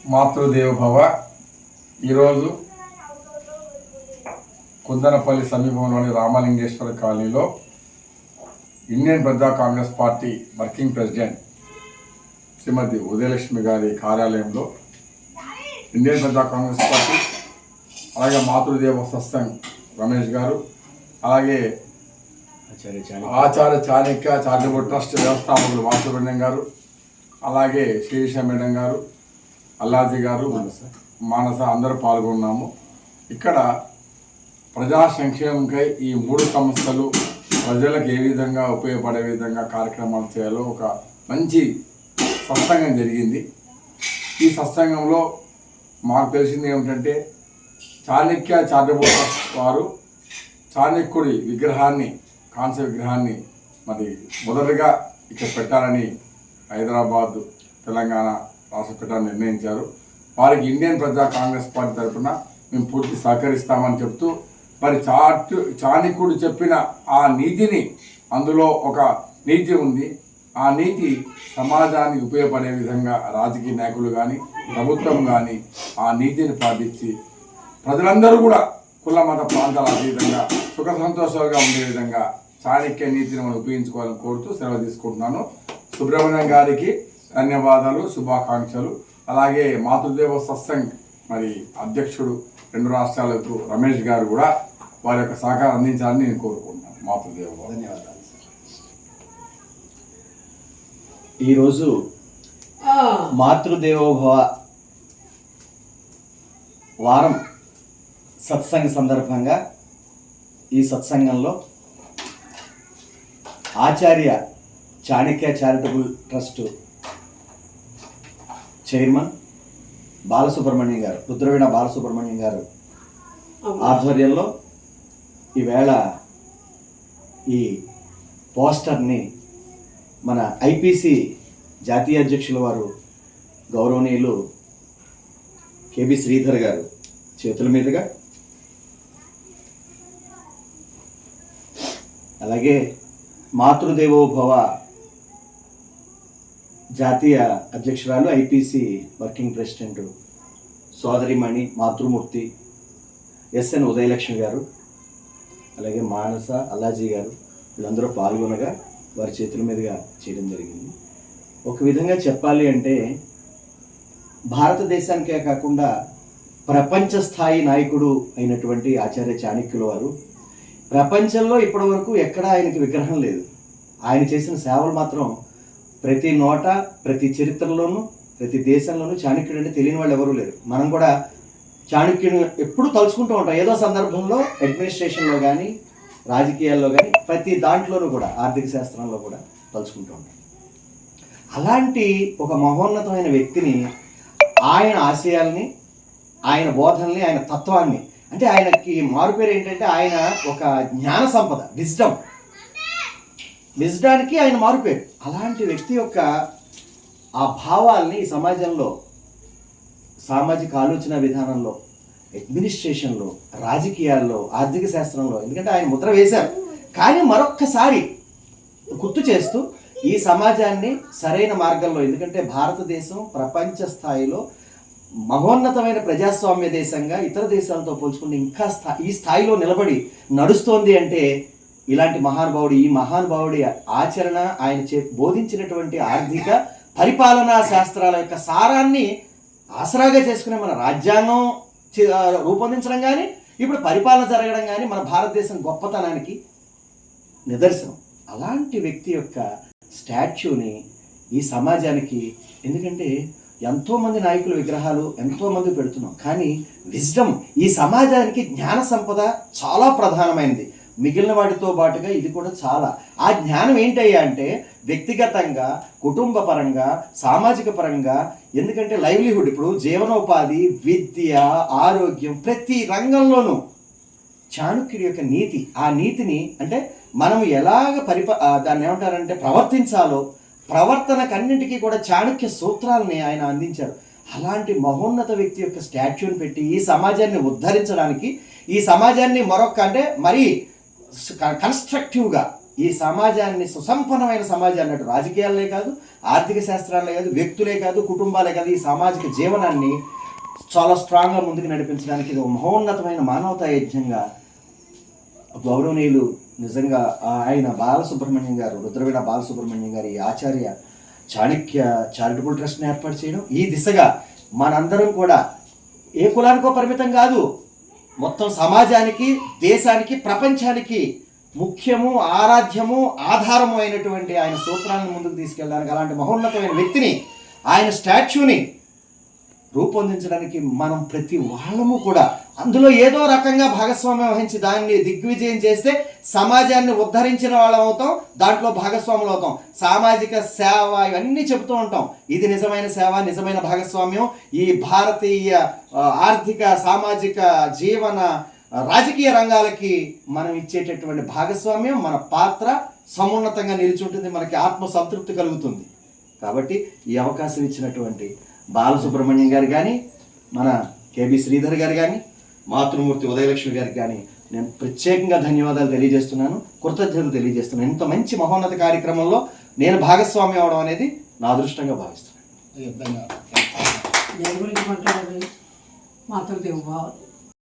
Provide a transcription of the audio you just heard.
మాతృదేవ భవ. ఈరోజు కుందనపల్లి సమీపంలోని రామలింగేశ్వర కాలనీలో ఇండియన్ ప్రజా కాంగ్రెస్ పార్టీ వర్కింగ్ ప్రెసిడెంట్ శ్రీమతి ఉదయలక్ష్మి గారి కార్యాలయంలో ఇండియన్ ప్రజా కాంగ్రెస్ పార్టీ, అలాగే మాతృదేవ సత్సంగ్ రమేష్ గారు, అలాగే ఆచార్య చాణక్య చారిటబుల్ ట్రస్ట్ వ్యవస్థాపకులు వాసుబ్రహ్మణ్యం గారు, అలాగే శిరీష మేడం గారు, అల్లాజీ గారు, మానస అందరూ పాల్గొన్నాము. ఇక్కడ ప్రజా సంక్షేమంకై ఈ 3 సంస్థలు ప్రజలకు ఏ విధంగా ఉపయోగపడే విధంగా కార్యక్రమాలు చేయాలో ఒక మంచి సత్సంగం జరిగింది. ఈ సత్సంగంలో మాకు తెలిసింది ఏమిటంటే, చాణక్య చారిటబుల్ ట్రస్ట్ వారు చాణక్యుడి విగ్రహాన్ని, కాంస్య విగ్రహాన్ని మరి మొదటగా ఇక్కడ పెట్టాలని హైదరాబాద్, తెలంగాణ రాష్ట్ర పెట్టాలని నిర్ణయించారు. వారికి ఇండియన్ ప్రజా కాంగ్రెస్ పార్టీ తరఫున మేము పూర్తి సహకరిస్తామని చెప్తూ, మరి చాణక్యుడు చెప్పిన ఆ నీతిని, అందులో ఒక నీతి ఉంది, ఆ నీతి సమాజానికి ఉపయోగపడే విధంగా రాజకీయ నాయకులు కానీ ప్రభుత్వం కానీ ఆ నీతిని పాటించి ప్రజలందరూ కూడా కుల మత ప్రాంతాల అతీతంగా సుఖ సంతోషాలుగా ఉండే విధంగా చాణక్య నీతిని మనం ఉపయోగించుకోవాలని కోరుతూ సెలవు తీసుకుంటున్నాను. సుబ్రహ్మణ్యం గారికి ధన్యవాదాలు, శుభాకాంక్షలు. అలాగే మాతృదేవ సత్సంగ్ మరి అధ్యక్షుడు 2 రాష్ట్రాలకు రమేష్ గారు కూడా వారి యొక్క సహకారం అందించాలని నేను కోరుకుంటున్నాను. మాతృదేవ ధన్యవాదాలు. ఈరోజు మాతృదేవోభవ వారం సత్సంగ సందర్భంగా ఈ సత్సంగంలో Acharya Chanakya charitable trust chairman Balasubrahmanyam గారు, రుద్రవీణ బాలసుబ్రహ్మణ్యం గారు ఆధ్వర్యంలో ఈవేళ ఈ పోస్టర్ని మన ఐపీసీ జాతీయ అధ్యక్షుల వారు గౌరవనీయులు కేబి శ్రీధర్ గారు చేతుల మీదుగా, అలాగే మాతృదేవోభవ జాతీయ అధ్యక్షురాలు ఐపీసీ వర్కింగ్ ప్రెసిడెంట్ సోదరిమణి మాతృమూర్తి ఎస్ఎన్ ఉదయలక్ష్మి గారు, అలాగే మానస అల్లాజీ గారు, వీళ్ళందరూ పాల్గొనగా వారి చేతుల మీదుగా చేయడం జరిగింది. ఒక విధంగా చెప్పాలి అంటే భారతదేశానికే కాకుండా ప్రపంచ స్థాయి నాయకుడు అయినటువంటి ఆచార్య చాణక్యుల వారు ప్రపంచంలో ఇప్పటి వరకు ఎక్కడా ఆయనకి విగ్రహం లేదు. ఆయన చేసిన సేవలు మాత్రం ప్రతి నోట, ప్రతి చరిత్రలోనూ, ప్రతి దేశంలోనూ చాణక్యుడు అంటే తెలియని వాళ్ళు ఎవరూ లేరు. మనం కూడా చాణక్యుని ఎప్పుడు తలుచుకుంటూ ఉంటాం, ఏదో సందర్భంలో అడ్మినిస్ట్రేషన్లో కానీ, రాజకీయాల్లో కానీ, ప్రతి దాంట్లోనూ కూడా, ఆర్థిక శాస్త్రంలో కూడా తలుచుకుంటూ ఉంటాం. అలాంటి ఒక మహోన్నతమైన వ్యక్తిని, ఆయన ఆశయాల్ని, ఆయన బోధనల్ని, ఆయన తత్వాన్ని, అంటే ఆయనకి మారుపేరు ఏంటంటే ఆయన ఒక జ్ఞాన సంపద, విజ్డానికి ఆయన మారుపేరు. అలాంటి వ్యక్తి యొక్క ఆ భావాల్ని ఈ సమాజంలో, సామాజిక ఆలోచన విధానంలో, అడ్మినిస్ట్రేషన్లో, రాజకీయాల్లో, ఆర్థిక శాస్త్రంలో, ఎందుకంటే ఆయన ముద్ర వేశారు, కానీ మరొక్కసారి గుర్తు చేస్తూ ఈ సమాజాన్ని సరైన మార్గంలో, ఎందుకంటే భారతదేశం ప్రపంచ స్థాయిలో మహోన్నతమైన ప్రజాస్వామ్య దేశంగా ఇతర దేశాలతో పోల్చుకుంటే ఇంకా ఈ స్థాయిలో నిలబడి నడుస్తోంది అంటే ఇలాంటి మహానుభావుడు, ఈ మహానుభావుడి ఆచరణ, ఆయన బోధించినటువంటి ఆర్థిక పరిపాలనా శాస్త్రాల యొక్క సారాన్ని ఆసరాగా చేసుకునే మన రాజ్యాంగం రూపొందించడం కానీ, ఇప్పుడు పరిపాలన జరగడం కానీ మన భారతదేశం గొప్పతనానికి నిదర్శనం. అలాంటి వ్యక్తి యొక్క స్టాచ్యూని ఈ సమాజానికి, ఎందుకంటే ఎంతోమంది నాయకుల విగ్రహాలు ఎంతోమంది పెడుతున్నాం, కానీ విజ్డమ్, ఈ సమాజానికి జ్ఞాన సంపద చాలా ప్రధానమైనది. మిగిలిన వాటితో పాటుగా ఇది కూడా చాలా. ఆ జ్ఞానం ఏంటయ్యా అంటే వ్యక్తిగతంగా, కుటుంబ పరంగా, సామాజిక పరంగా, ఎందుకంటే లైవ్లీహుడ్, ఇప్పుడు జీవనోపాధి, విద్య, ఆరోగ్యం, ప్రతి రంగంలోనూ చాణక్యుడి యొక్క నీతి, ఆ నీతిని అంటే మనం ఎలాగ దాన్ని ఏమంటారంటే ప్రవర్తించాలో, ప్రవర్తనకన్నింటికీ కూడా చాణక్య సూత్రాలని ఆయన అందించారు. అలాంటి మహోన్నత వ్యక్తి యొక్క స్టాచ్యూని పెట్టి ఈ సమాజాన్ని ఉద్ధరించడానికి, ఈ సమాజాన్ని మరొక అంటే మరీ కన్స్ట్రక్టివ్గా ఈ సమాజాన్ని సుసంపన్నమైన సమాజాన్ని అటు రాజకీయాలే కాదు, ఆర్థిక శాస్త్రాలే కాదు, వ్యక్తులే కాదు, కుటుంబాలే కాదు, ఈ సామాజిక జీవనాన్ని చాలా స్ట్రాంగ్గా ముందుకు నడిపించడానికి ఇది ఒక మహోన్నతమైన మానవతా యజ్ఞంగా గౌరవనీయులు నిజంగా ఆయన బాలసుబ్రహ్మణ్యం గారు, రుద్రవీణ బాలసుబ్రహ్మణ్యం గారు, ఈ ఆచార్య చాణక్య చారిటబుల్ ట్రస్ట్ని ఏర్పాటు చేయడం, ఈ దిశగా మనందరం కూడా ఏ కులానికో పరిమితం కాదు, మొత్తం సమాజానికి, దేశానికి, ప్రపంచానికి ముఖ్యము, ఆరాధ్యము, ఆధారము అయినటువంటి ఆయన సూత్రాలను ముందుకు తీసుకెళ్ళడానికి అలాంటి మహోన్నతమైన వ్యక్తిని, ఆయన స్టాచ్యూని రూపొందించడానికి మనం ప్రతి వాళ్ళము కూడా అందులో ఏదో రకంగా భాగస్వామ్యం వహించి దాన్ని దిగ్విజయం చేస్తే సమాజాన్ని ఉద్ధరించిన వాళ్ళం అవుతాం, దాంట్లో భాగస్వాములు అవుతాం. సామాజిక సేవ ఇవన్నీ చెబుతూ ఉంటాం. ఇది నిజమైన సేవ, నిజమైన భాగస్వామ్యం. ఈ భారతీయ ఆర్థిక, సామాజిక, జీవన, రాజకీయ రంగాలకి మనం ఇచ్చేటటువంటి భాగస్వామ్యం, మన పాత్ర సమున్నతంగా నిలిచి మనకి ఆత్మ సంతృప్తి కలుగుతుంది. కాబట్టి ఈ అవకాశం ఇచ్చినటువంటి బాలసుబ్రహ్మణ్యం గారు కానీ, మన కేబి శ్రీధర్ గారు కానీ, మాతృమూర్తి ఉదయలక్ష్మి గారికి కానీ నేను ప్రత్యేకంగా ధన్యవాదాలు తెలియజేస్తున్నాను, కృతజ్ఞతలు తెలియజేస్తున్నాను. ఇంత మంచి మహోన్నత కార్యక్రమంలో నేను భాగస్వామ్యం అవడం అనేది నా అదృష్టంగా భావిస్తున్నాను. దేని గురించి మాట్లాడాలి? మాతృదేవోభవ